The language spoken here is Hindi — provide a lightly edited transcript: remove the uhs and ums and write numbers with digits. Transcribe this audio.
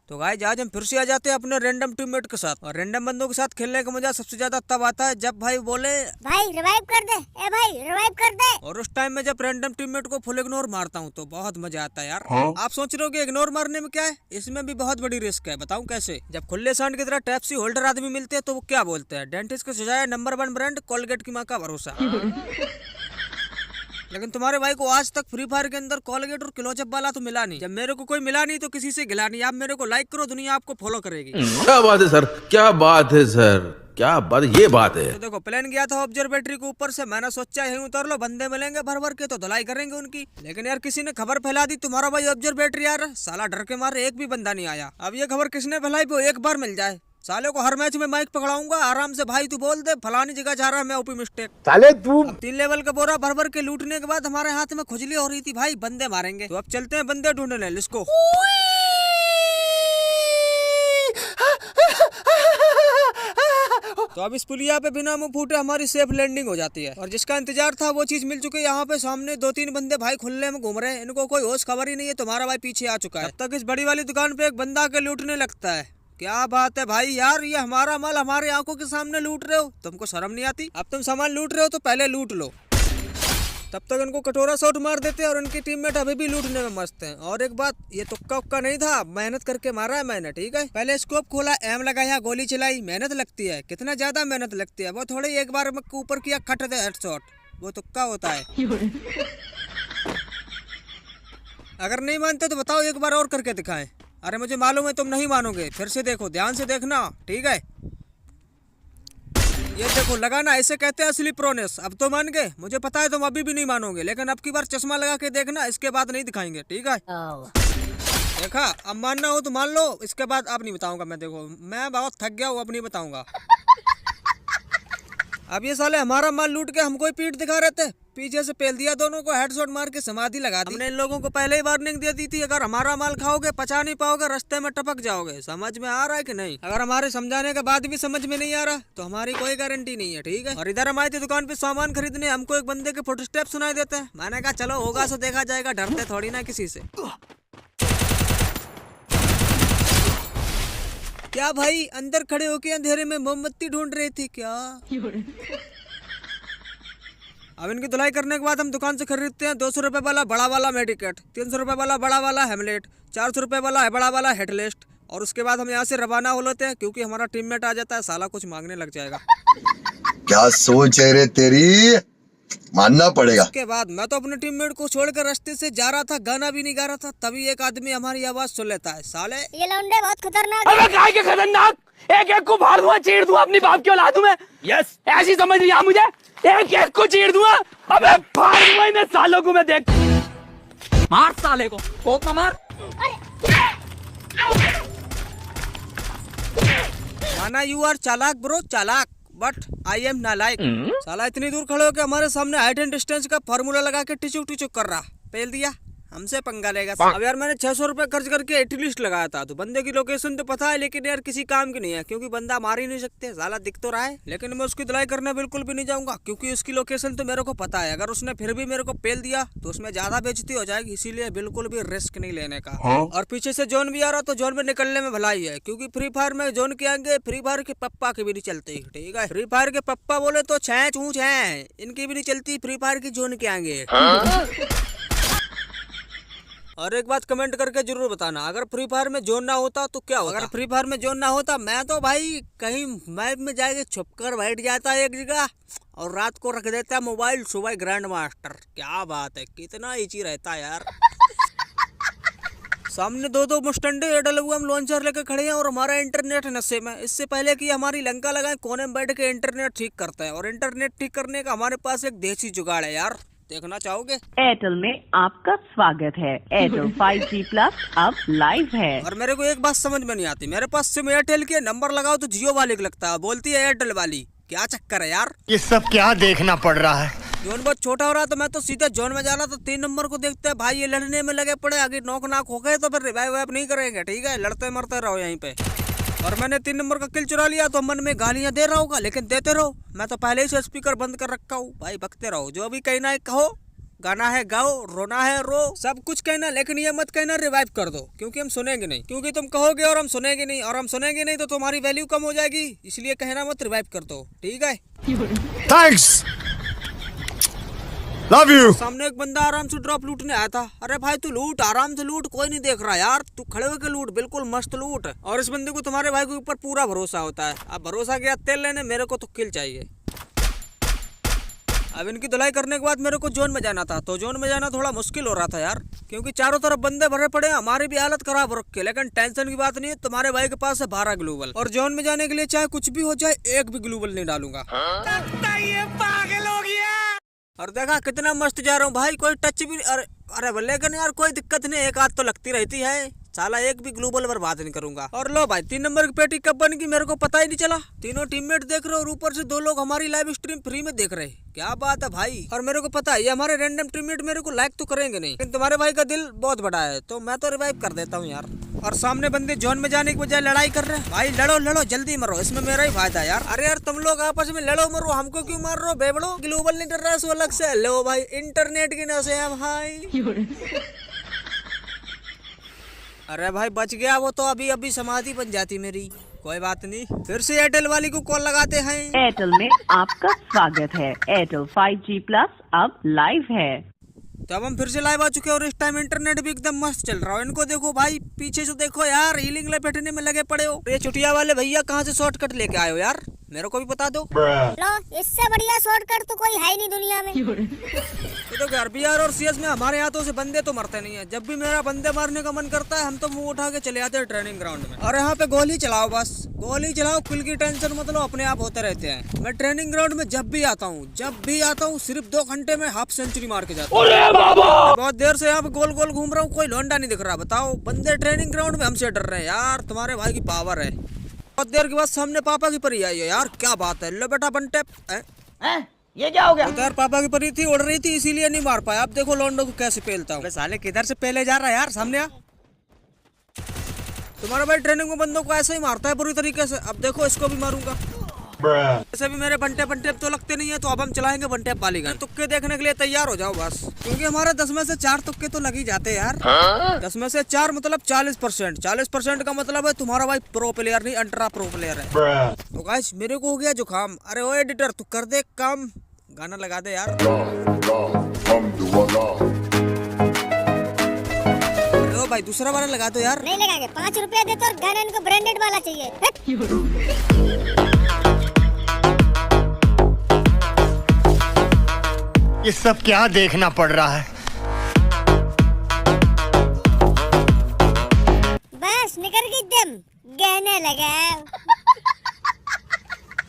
तो गाइस आज हम फिर से आ जाते हैं अपने रैंडम टीममेट के साथ। और रैंडम बंदों के साथ खेलने का मजा सबसे ज्यादा तब आता है जब भाई बोले भाई रिवाइव कर दे, ए भाई रिवाइव कर दे। और उस टाइम में जब रैंडम टीममेट को फुल इग्नोर मारता हूँ तो बहुत मजा आता है यार। आप सोच रहे हो कि इग्नोर मारने में क्या है, इसमें भी बहुत बड़ी रिस्क है। बताऊं कैसे? जब खुले सांड की तरह टैप्सी होल्डर आदमी मिलते हैं तो वो क्या बोलते हैं, डेंटिस्ट को सजाया नंबर 1 ब्रांड, कोलगेट की माँ का भरोसा। लेकिन तुम्हारे भाई को आज तक फ्री फायर के अंदर कोलगेट और क्लोजअप वाला तो मिला नहीं। जब मेरे को कोई मिला नहीं तो किसी से गिला नहीं। आप मेरे को लाइक करो, दुनिया आपको फॉलो करेगी। क्या बात है सर, क्या बात है सर, क्या बात, ये बात है। तो देखो प्लान गया था ऑब्जर्वेटरी के ऊपर से, मैंने सोचा यहीं उतर लो, बंदे मिलेंगे भर भर के तो धुलाई करेंगे उनकी। लेकिन यार किसी ने खबर फैला दी तुम्हारा भाई ऑब्जर्वेटरी यार, साला डर के मारे एक भी बंदा नहीं आया। अब ये खबर किसने फैलाई वो एक बार मिल जाए, साले को हर मैच में माइक पकड़ाऊंगा आराम से। भाई तू बोल दे फलानी जगह जा रहा है मैं, ओपी मिस्टेक। साले तू 3 लेवल का बोरा भर भर के लूटने के बाद हमारे हाथ में खुजली हो रही थी, भाई बंदे मारेंगे। तो अब चलते हैं बंदे ढूंढने, लिस्को। तो अब इस पुलिया पे बिना मुंह फूटे हमारी सेफ लैंडिंग हो जाती है। और जिसका इंतजार था वो चीज मिल चुकी है। यहाँ पे सामने 2-3 बंदे भाई खुले में घूम रहे हैं, इनको कोई होश खबर ही नहीं है। तुम्हारा भाई पीछे आ चुका है। तब तक इस बड़ी वाली दुकान पे एक बंदा आके लूटने लगता है। क्या बात है भाई यार, ये हमारा माल हमारे आंखों के सामने लूट रहे हो, तुमको शर्म नहीं आती? अब तुम सामान लूट रहे हो तो पहले लूट लो। तब तक इनको कटोरा शॉट मार देते हैं और इनकी टीममेट अभी भी लूटने में मस्त हैं। और एक बात, ये तुक्का उक्का नहीं था, मेहनत करके मारा है मैंने, ठीक है। पहले स्कोप खोला, एम लगाया, गोली चलाई, मेहनत लगती है, कितना ज्यादा मेहनत लगती है। वो थोड़ी एक बार ऊपर किया खट दे हेडशॉट, वो तुक्का होता है। अगर नहीं मानते तो बताओ, एक बार और करके दिखाएं। अरे मुझे मालूम है तुम नहीं मानोगे, फिर से देखो, ध्यान से देखना, ठीक है। ये देखो लगाना, ऐसे कहते हैं असली प्रोनेस। अब तो मान गए, मुझे पता है तुम अभी भी नहीं मानोगे, लेकिन अब की बार चश्मा लगा के देखना, इसके बाद नहीं दिखाएंगे, ठीक है। देखा, अब मानना हो तो मान लो, इसके बाद अब नहीं बताऊंगा मैं। देखो मैं बहुत थक गया हूँ, अब नहीं बताऊंगा। अब ये साले हमारा माल लूट के हमको ही पीठ दिखा रहे थे, पीछे से पेल दिया दोनों को, हेडशॉट मार के समाधि लगा दी। हमने इन लोगों को पहले ही वार्निंग दे दी थी, अगर हमारा माल खाओगे पचा नहीं पाओगे, रास्ते में टपक जाओगे। समझ में आ रहा है कि नहीं? अगर हमारे समझाने के बाद भी समझ में नहीं आ रहा तो हमारी कोई गारंटी नहीं है, ठीक है। और इधर हम आए थे दुकान पे सामान खरीदने, हमको एक बंदे के फुटस्टेप सुनाई देते हैं। मैंने कहा चलो होगा सो देखा जाएगा, डरते थोड़ी ना किसी से। क्या भाई अंदर खड़े होके अंधेरे में मोमबत्ती ढूंढ रही थी क्या? अब इनकी धुलाई करने के बाद हम दुकान से खरीदते हैं 200 रुपए वाला बड़ा वाला मेडिकेट, 300 रुपए वाला बड़ा वाला हेमलेट, 400 रुपए वाला बड़ा वाला हेडलिस्ट। और उसके बाद हम यहाँ से रवाना हो लेते हैं, क्योंकि हमारा टीममेट आ जाता है, साला कुछ मांगने लग जाएगा। क्या सोच है रे तेरी, मानना पड़ेगा। उसके बाद मैं तो अपने टीममेट को छोड़कर रास्ते से जा रहा था, गाना भी नहीं गा रहा था, तभी एक आदमी हमारी आवाज सुन लेता है। साले ये लौंडे बहुत खतरनाक अबे काय के खतरनाक, एक एक को फाड़ दूंगा, चीर दूंगा, अपनी बाप की औलाद हूं मैं। यस ऐसी समझ नहीं आ मुझे, एक एक को चीर दूंगा, अबे फाड़ दूंगा इन सालों को मैं। देख मार साले को, कोक ना मार। माना यू आर चालाक ब्रो, चालाक, बट आई एम नालायक। साला इतनी दूर खड़े होकर हमारे सामने हाइट एंड डिस्टेंस का फार्मूला लगा के टिचुक टिचुक कर रहा, पेल दिया, हमसे पंगा लेगा। अब यार मैंने 600 रुपए खर्च करके एटलिस्ट लगाया था, तो बंदे की लोकेशन तो पता है, लेकिन यार किसी काम की नहीं है, क्योंकि बंदा मार ही नहीं सकते, साला दिख तो रहा है। लेकिन मैं उसकी धुलाई करने बिल्कुल भी नहीं जाऊंगा, क्योंकि उसकी लोकेशन तो मेरे को पता है। अगर उसने फिर भी मेरे को पेल दिया तो उसमें ज्यादा बेइज्जती हो जाएगी, इसीलिए बिल्कुल भी रिस्क नहीं लेने का। और पीछे से जोन भी आ रहा तो जोन में निकलने में भलाई है, क्योंकि फ्री फायर में जोन के आगे फ्री फायर के पप्पा की भी नहीं चलती, ठीक है। फ्री फायर के पप्पा बोले तो छह चूच है, इनकी भी नहीं चलती फ्री फायर की जोन के आगे। और एक बात कमेंट करके जरूर बताना, अगर फ्री फायर में जोन ना होता तो क्या होता? अगर फ्री फायर में जोन ना होता, मैं तो भाई कहीं मैप में जाके छुपकर बैठ जाता एक जगह और रात को रख देता मोबाइल, सुबह ग्रैंड मास्टर। क्या बात है, कितना इजी रहता है यार। सामने दो मुस्टंडे AWM लॉन्चर लेकर खड़े हैं और हमारा इंटरनेट नशे में। इससे पहले कि हमारी लंका लगाए, कोने में बैठ के इंटरनेट ठीक करते हैं। और इंटरनेट ठीक करने का हमारे पास एक देसी जुगाड़ है यार, देखना चाहोगे? एयरटेल में आपका स्वागत है। एयरटेल 5G प्लस अब लाइव है। और मेरे को एक बात समझ में नहीं आती, मेरे पास सिम एयरटेल के, नंबर लगाओ तो जियो वाले को लगता है, बोलती है एयरटेल वाली। क्या चक्कर है यार, ये सब क्या देखना पड़ रहा है। जोन बहुत छोटा हो रहा तो मैं तो सीधे जोन में जा रहा था, 3 नंबर को देखते हैं भाई ये लड़ने में लगे पड़े, आगे नॉक नाक हो गए तो फिर रिवाइव वाइव नहीं करेंगे, ठीक है, लड़ते मरते रहो यहीं पे। और मैंने 3 नंबर का किल चुरा लिया तो मन में गालियां दे रहा होगा, लेकिन देते रहो, मैं तो पहले ही से स्पीकर बंद कर रखा हूँ। भाई बकते रहो, जो भी कहना है कहो, गाना है गाओ, रोना है रो, सब कुछ कहना, लेकिन ये मत कहना रिवाइव कर दो, क्योंकि हम सुनेंगे नहीं, क्योंकि तुम कहोगे और हम सुनेंगे नहीं, और हम सुनेंगे नहीं तो तुम्हारी वैल्यू कम हो जाएगी, इसलिए कहना मत रिवाइव कर दो, ठीक है? Thanks, love you. सामने एक बंदा आराम से ड्रॉप लूटने आया था। अरे भाई तू लूट, आराम से लूट, कोई नहीं देख रहा यार, तू खड़े होकर लूट, बिल्कुल मस्त लूट। और इस बंदे को तुम्हारे भाई के ऊपर पूरा भरोसा होता है। अब भरोसा गया तेल लेने, मेरे को तो किल चाहिए। अब इनकी धुलाई करने के बाद मेरे को जोन में जाना था, तो जोन में जाना थोड़ा मुश्किल हो रहा था यार, क्योंकि चारों तरफ बंदे भरे पड़े, हमारी भी हालत खराब हो रखी है। लेकिन टेंशन की बात नहीं है, तुम्हारे भाई के पास है 12 ग्लोबल, और जोन में जाने के लिए चाहे कुछ भी हो जाए, एक भी ग्लोबल नहीं डालूंगा। पागल हो गया। और देखा कितना मस्त जा रहा हूँ भाई, कोई टच भी। अरे लेकिन यार कोई दिक्कत नहीं, एक आध तो लगती रहती है, साला एक भी ग्लोबल बर्बाद नहीं करूंगा। और लो भाई 3 नंबर की पेटी कब बन गई मेरे को पता ही नहीं चला। तीनों टीममेट देख रहे और ऊपर से 2 लोग हमारी लाइव स्ट्रीम फ्री में देख रहे, क्या बात है भाई। और मेरे को पता है ये हमारे रैंडम टीममेट मेरे को लाइक तो करेंगे नहीं, लेकिन तुम्हारे भाई का दिल बहुत बड़ा है, तो मैं तो रिवाइव कर देता हूँ यार। और सामने बंदे जोन में जाने की बजाय लड़ाई कर रहे हैं। भाई लड़ो लड़ो, जल्दी मरो, इसमें मेरा ही फायदा यार। अरे यार तुम लोग आपस में लड़ो मरो, हमको क्यों मार रहे हो बेबड़ो? ग्लोबल नहीं डर रहा है सो अलग से। लो भाई इंटरनेट की नशे है भाई। अरे भाई बच गया वो, तो अभी अभी समाधि बन जाती मेरी। कोई बात नहीं, फिर से एयरटेल वाली को कॉल लगाते हैं। एयरटेल में आपका स्वागत है। एयरटेल 5G प्लस अब लाइव है। तो अब हम फिर से लाइव आ चुके हैं और इस टाइम इंटरनेट भी एकदम मस्त चल रहा है। इनको देखो भाई, पीछे से देखो यार, हीलिंग ले बैठने में लगे पड़े हो। ये चुटिया वाले भैया कहाँ से शॉर्टकट लेके आए हो यार, मेरे को भी बता दो। लो, इससे बढ़िया शॉर्टकट तो कोई है ही नहीं दुनिया में। ये तो घर BR और CS में हमारे हाथों से बंदे तो मरते नहीं है। जब भी मेरा बंदे मारने का मन करता है, हम तो मुंह उठा के चले आते हैं ट्रेनिंग ग्राउंड में। और यहाँ पे गोली चलाओ, बस गोली चलाओ, किल की टेंशन मतलब अपने आप होते रहते हैं। मैं ट्रेनिंग ग्राउंड में जब भी आता हूँ सिर्फ 2 घंटे में हाफ सेंचुरी मार के जाता हूँ। बहुत देर से यहाँ पे गोल गोल घूम रहा हूँ, कोई लौंडा नहीं दिख रहा। बताओ, बंदे ट्रेनिंग ग्राउंड में हमसे डर रहे हैं यार, तुम्हारे भाई की पावर है। बहुत देर के बाद सामने पापा की परी आई है यार, क्या बात है। लो बेटा वन टैप। ये क्या हो गया? यार पापा की परी थी, उड़ रही थी, इसीलिए नहीं मार पाया। अब देखो लौंडो को कैसे पेलता हूँ। साले किधर से पहले जा रहा है यार, सामने आ। तुम्हारा भाई ट्रेनिंग में बंदों को ऐसे ही मारता है बुरी तरीके से। अब देखो इसको भी मारूंगा। ऐसे भी मेरे बंटे तो लगते नहीं है, तो अब हम चलाएंगे बंटे वाली गन। तुक्के देखने के लिए तैयार हो जाओ बस, क्योंकि हमारे 10 में से 4 तुक्के तो लग ही जाते हैं यार। 10 में से 4 मतलब 40%। 40% का मतलब है तुम्हारा भाई प्रो प्लेयर नहीं, अल्ट्रा प्रो प्लेयर है। तो गाइस मेरे को हो गया जुकाम। अरे ओ एडिटर तू कर दे काम, गाना लगा दे यार। ओ भाई दूसरा वाला लगा दो यार। नहीं लगाएंगे, 5 रुपया दे तो, और गाना इनको ब्रांडेड वाला चाहिए। ये सब क्या देखना पड़ रहा है? बस निकल गई दम, गहने लगा।